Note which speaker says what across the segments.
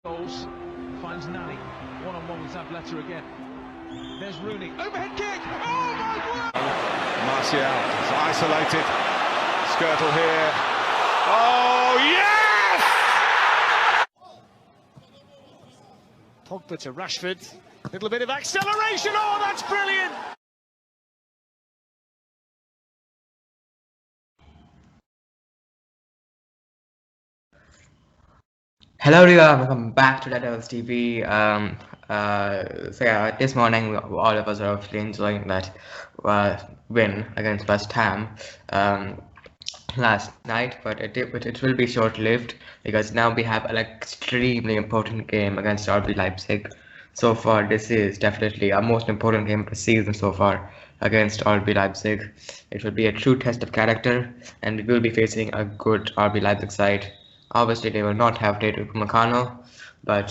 Speaker 1: Goals, finds Nani, one-on-one with Zabaleta again. There's Rooney, overhead kick, oh my word!
Speaker 2: Martial is isolated, Skirtle here, oh yes!
Speaker 1: Pogba to Rashford, little bit of acceleration, oh that's brilliant!
Speaker 3: Hello everyone, welcome back to Devils TV. This morning all of us are actually enjoying that win against West Ham last night, but it will be short-lived because now we have an extremely important game against RB Leipzig. So far, this is definitely our most important game of the season so far against RB Leipzig. It will be a true test of character, and we will be facing a good RB Leipzig side. Obviously, they will not have David Upamecano, but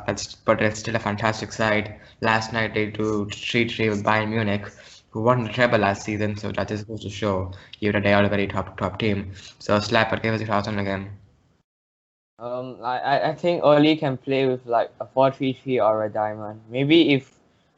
Speaker 3: it's still a fantastic side. Last night they drew 3-3 with Bayern Munich, who won the treble last season, so that is supposed to show you that they are a very top team. So Slapper, give us your thoughts on the game.
Speaker 4: I think Oli can play with like a 4-3-3 or a diamond. Maybe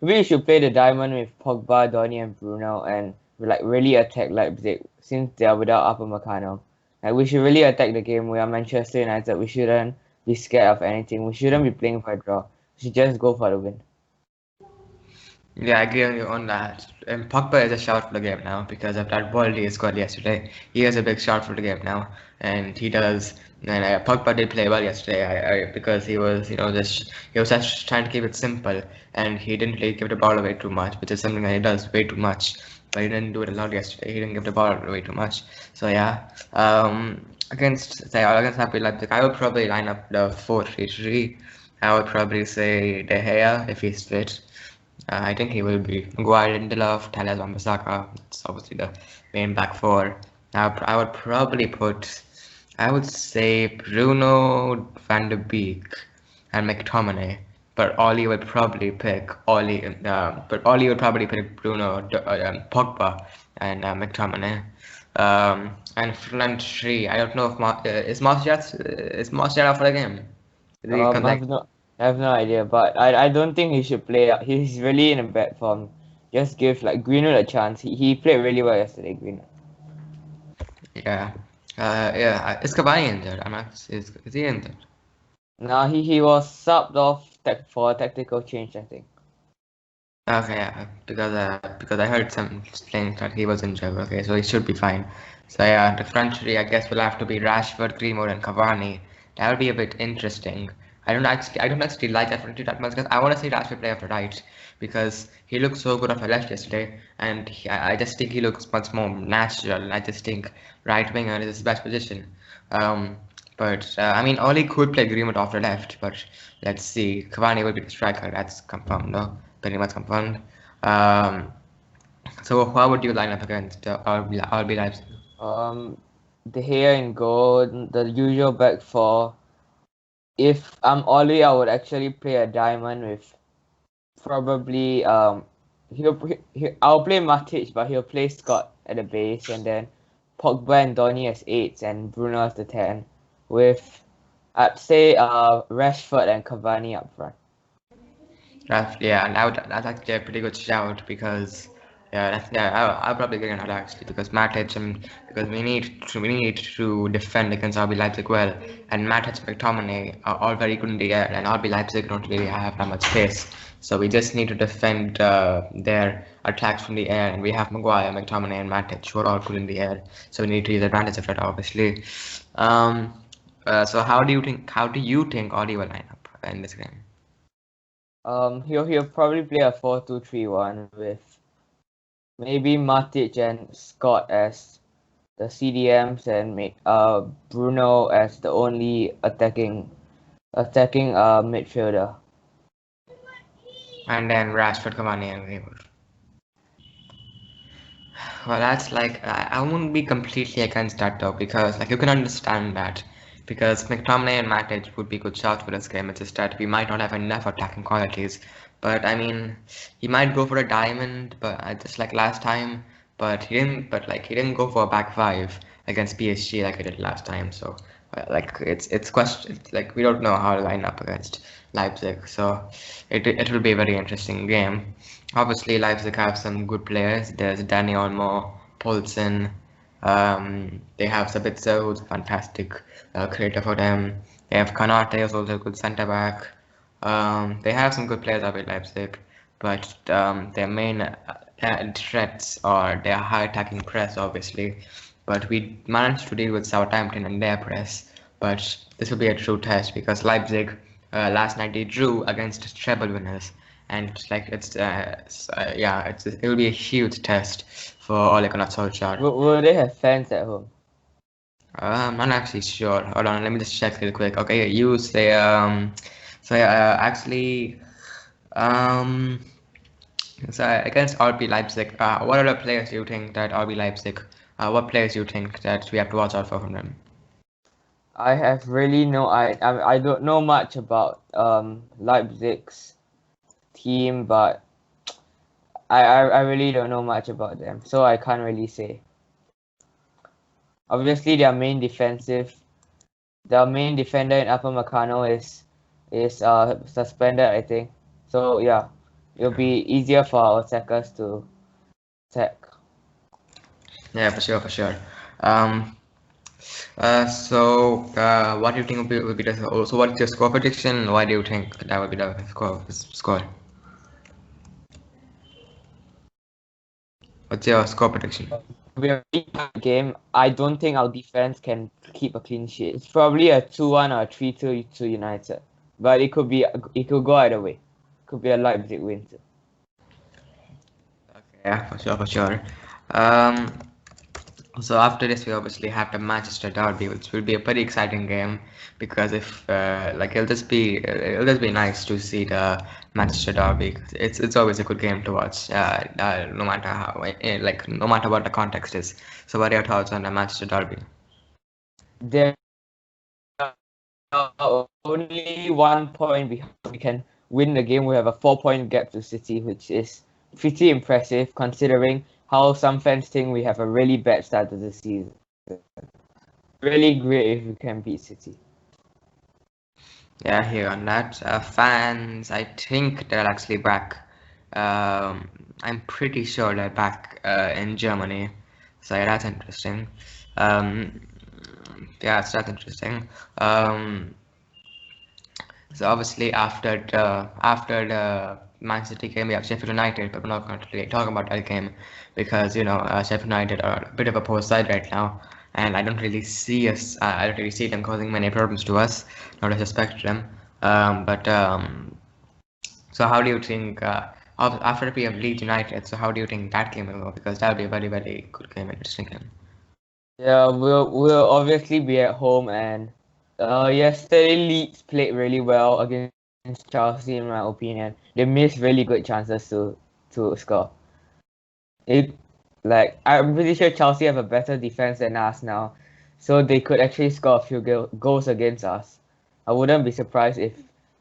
Speaker 4: we should play the diamond with Pogba, Donny, and Bruno, and like really attack Leipzig since they are without Upamecano. Like we should really attack the game. We are Manchester United. We shouldn't be scared of anything. We shouldn't be playing for a draw. We should just go for the win.
Speaker 3: Yeah, I agree on you on that. And Pogba is a shout for the game now because of that volley he scored yesterday. He is a big shout for the game now, and he does. And Pogba did play well yesterday because he was, he was just trying to keep it simple, and he didn't really give the ball away too much, which is something that he does way too much. But he didn't do it a lot yesterday. He didn't give the ball away too much. So yeah, against RB Leipzig, I would probably line up the 4-3-3. I would probably say De Gea if he's fit. I think he will be. Maguire, Lindelof, Telles, Wan-Bissaka. It's obviously the main back four. Now I would probably put, I would say Bruno, Van de Beek, and McTominay. But Oli would probably pick Bruno, Pogba, and McTominay. And front three. I don't know if is Martial out for the game?
Speaker 4: I have no idea, but I don't think he should play. He's really in a bad form. Just give like Greenwood a chance. He played really well yesterday, Greenwood.
Speaker 3: Yeah. Is Cavani injured? Is he injured?
Speaker 4: No, he was subbed off for a tactical change, I think.
Speaker 3: Okay, yeah, because I heard some things that he was injured. Okay, so he should be fine. So yeah, the front three I guess will have to be Rashford, Greenwood, and Cavani. That would be a bit interesting. I don't actually like that front three that much because I want to see Rashford play off the right because he looked so good off the left yesterday, and I just think he looks much more natural. I just think right winger is his best position. I mean, Oli could play Greenwood off the left, but let's see. Cavani will be the striker. That's confirmed, no? Pretty much confirmed. So how would you line up against RB Leipzig?
Speaker 4: De Gea in goal, the usual back four. If I'm Oli, I would actually play a diamond with probably I'll play Matic, but he'll play Scott at the base, and then Pogba and Donny as 8s and Bruno as the 10, with I'd say Rashford and Cavani up front.
Speaker 3: Yeah, and that's actually a pretty good shout because I'll probably get another actually because Matic because we need to defend against RB Leipzig well, and Matic and McTominay are all very good in the air, and RB Leipzig don't really have that much space, so we just need to defend their attacks from the air, and we have Maguire, McTominay, and Matic who are all good in the air, so we need to use advantage of that obviously. So how do you think Oli will line up in this game?
Speaker 4: He'll probably play a 4-2-3-1 with maybe Matic and Scott as the CDMs and Bruno as the only attacking midfielder.
Speaker 3: And then Rashford, Cavani, and Greenwood. Well, that's like I won't be completely against that though because like you can understand that because McTominay and Matic would be good shots for this game. It's just that we might not have enough attacking qualities. But I mean, he might go for a diamond, but just like last time. But he didn't. But like he didn't go for a back five against PSG like he did last time. So like it's question like we don't know how to line up against Leipzig, so it will be a very interesting game. Obviously, Leipzig have some good players. There's Danny Olmo, Poulsen. They have Sabitzer, who's a fantastic creator for them. They have Kanate, who's also a good centre back. They have some good players up at Leipzig, but their main threats are their high attacking press, obviously. But we managed to deal with Southampton and their press. But this will be a true test because Leipzig last night they drew against treble winners, and like it will be a huge test for Ole Gunnar Solskjaer.
Speaker 4: Will they have fans at home?
Speaker 3: I'm not actually sure. Hold on, let me just check real quick. Okay, you say actually so against RB Leipzig, what other players do you think that RB Leipzig? What players do you think that we have to watch out for from them?
Speaker 4: I have really I don't know much about Leipzig's team, but I really don't know much about them, so I can't really say. Obviously, their main defender in Upper Meccano is suspended, I think. So yeah, it'll be easier for our attackers to attack.
Speaker 3: Yeah, for sure. What do you think will be the so what's your score prediction? Why do you think that would be the score? What's your score prediction?
Speaker 4: We're in a game. I don't think our defense can keep a clean sheet. It's probably a 2-1 or a 3-2 to United, but it could go either way. It could be a Leipzig win too.
Speaker 3: Okay, yeah, for sure. So after this, we obviously have the Manchester Derby, which will be a pretty exciting game because if it'll just be nice to see the Manchester Derby. It's always a good game to watch, no matter how no matter what the context is. So what are your thoughts on the Manchester Derby?
Speaker 4: There are only 1 point behind. We can win the game. We have a 4-point gap to City, which is pretty impressive considering how some fans think we have a really bad start to the season. Really great if we can beat City.
Speaker 3: Yeah, here on that. Fans, I think they're actually back. I'm pretty sure they're back in Germany. So yeah, that's interesting. Yeah, that's interesting. So obviously after the Man City game, we have Sheffield United, but we're not going to really talk about that game because Sheffield United are a bit of a poor side right now, and I don't really see them causing many problems to us. No disrespect to them, so how do you think after we have Leeds United? So how do you think that game will go? Because that'll be a very very good game, interesting game.
Speaker 4: Yeah, we'll obviously be at home, and yesterday Leeds played really well against Chelsea, in my opinion. They missed really good chances to score. I'm pretty sure Chelsea have a better defense than us now, so they could actually score a few goals against us. I wouldn't be surprised if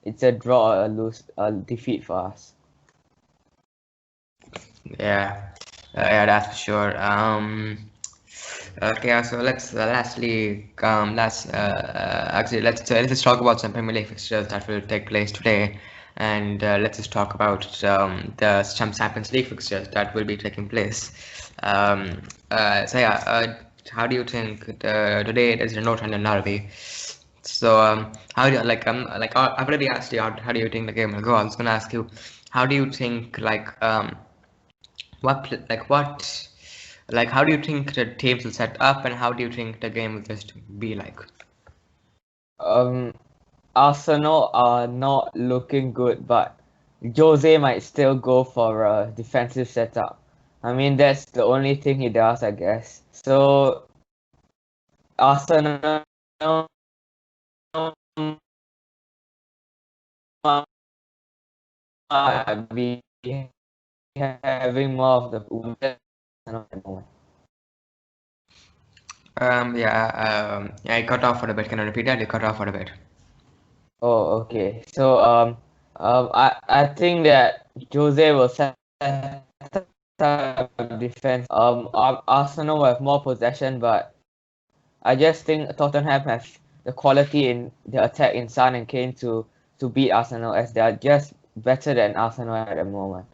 Speaker 4: it's a draw or a defeat for us.
Speaker 3: Yeah, that's for sure. Okay, so let's just talk about some Premier League fixtures that will take place today, and let's just talk about the Champions League fixtures that will be taking place. How do you think today there's a North London derby? So how do you I've already asked you how do you think the game will go? I was gonna ask you, how do you think how do you think the teams will set up, and how do you think the game will just be like?
Speaker 4: Arsenal are not looking good, but Jose might still go for a defensive setup. I mean, that's the only thing he does, I guess. So Arsenal might be having more of the
Speaker 3: I cut off for a bit. Can I repeat that? You cut off for a bit.
Speaker 4: Oh, okay. So I think that Jose will set up defense. Arsenal will have more possession, but I just think Tottenham have the quality in the attack in Son and Kane to beat Arsenal, as they are just better than Arsenal at the moment.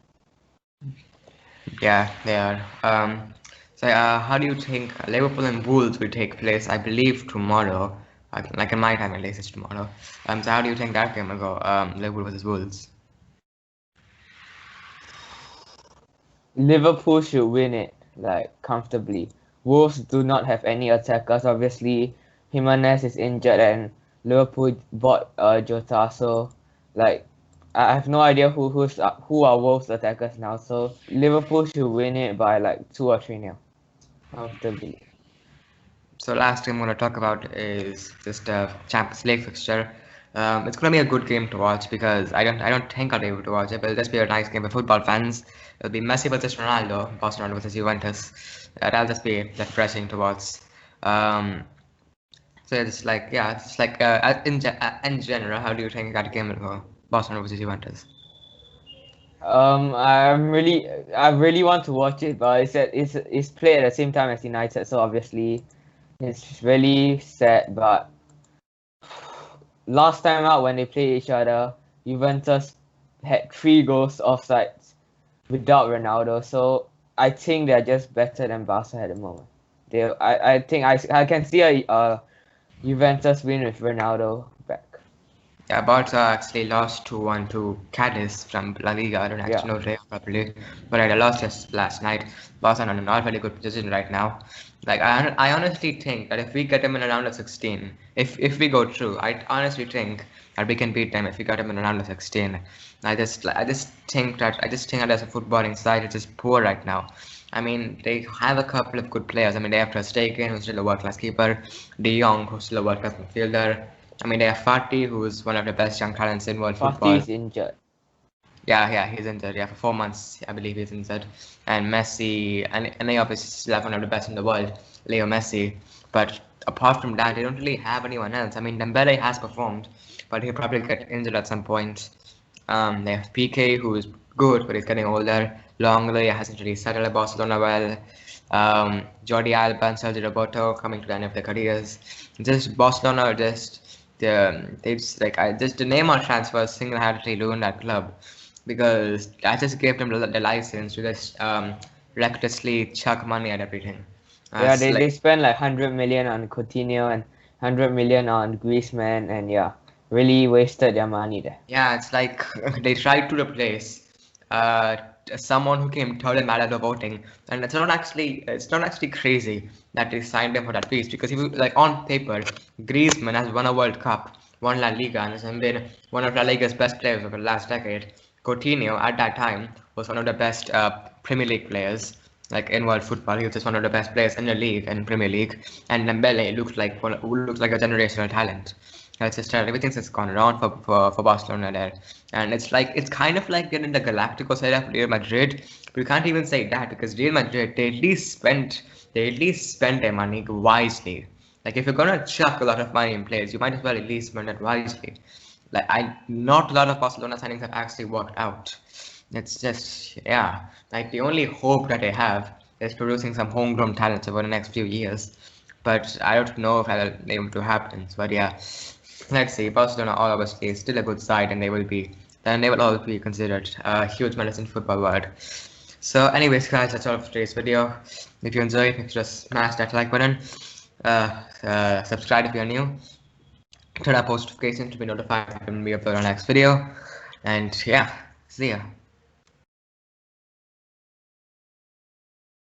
Speaker 3: Yeah, they are. So how do you think Liverpool and Wolves will take place? I believe tomorrow, like in my time at least, it's tomorrow. So how do you think that game will go? Liverpool versus Wolves.
Speaker 4: Liverpool should win it like comfortably. Wolves do not have any attackers. Obviously, Jimenez is injured and Liverpool bought Jota. So like I have no idea who are Wolves attackers now. So Liverpool should win it by like 2 or 3-0 comfortably.
Speaker 3: So last game I'm going to talk about is just a Champions League fixture. It's going to be a good game to watch because I don't think I'll be able to watch it, but it'll just be a nice game for football fans. It'll be Messi versus Ronaldo, Barcelona versus Juventus. That'll just be refreshing to watch. So it's like in general, how do you think that game will go? Barcelona versus Juventus.
Speaker 4: I really want to watch it, but it's played at the same time as United, so obviously it's really sad. But last time out when they played each other, Juventus had 3 goals offsides without Ronaldo, so I think they're just better than Barca at the moment. I think I can see a Juventus win with Ronaldo back.
Speaker 3: Yeah, Barca actually lost 2-1 to Cadiz from La Liga. I don't actually know Real properly, but I lost just last night. Barca are in a not very good position right now. Like I honestly think that if we get them in a round of 16, if we go through, I honestly think that we can beat them if we got them in a round of 16. I just think that as a footballing side, it's just poor right now. I mean, they have a couple of good players. I mean, they have Ter Stegen, who's still a world-class keeper, De Jong, who's still a world-class midfielder. I mean, they have Fati, who is one of the best young talents in world football.
Speaker 4: Fati is injured.
Speaker 3: Yeah, he's injured. Yeah, for 4 months, I believe he's injured. And Messi, and they obviously still have one of the best in the world, Leo Messi. But apart from that, they don't really have anyone else. I mean, Dembele has performed, but he'll probably get injured at some point. They have PK, who is good, but he's getting older. Longley hasn't really settled at Barcelona well. Jordi Alba and Sergio Roberto coming to the end of their careers. Just Barcelona, the Neymar transfer single-handedly ruined that club because I just gave them the license to just recklessly chuck money at everything.
Speaker 4: They spent like 100 million on Coutinho and 100 million on Griezmann, and really wasted their money there.
Speaker 3: Yeah, it's like they tried to replace someone who came third in Malaga voting, and it's not actually crazy that they signed him for that piece because on paper, Griezmann has won a World Cup, won La Liga, and has been one of La Liga's best players over the last decade. Coutinho at that time was one of the best Premier League players. Like in world football, he was just one of the best players in the league and Premier League. And Dembele looks like a generational talent. It's just everything's just gone wrong for Barcelona there, and it's kind of like getting the Galactico side of Real Madrid. But you can't even say that because Real Madrid they at least spent their money wisely. Like if you're gonna chuck a lot of money in players, you might as well at least spend it wisely. Not a lot of Barcelona signings have actually worked out. It's just like the only hope that they have is producing some homegrown talents over the next few years. But I don't know if that'll be able to happen. But let's see. Barcelona are obviously still a good side, and they will always be considered a huge menace in football world. So, anyways, guys, that's all for today's video. If you enjoyed, make sure to smash that like button. Subscribe if you're new. Turn on post notifications to be notified when we upload our next video. And see ya.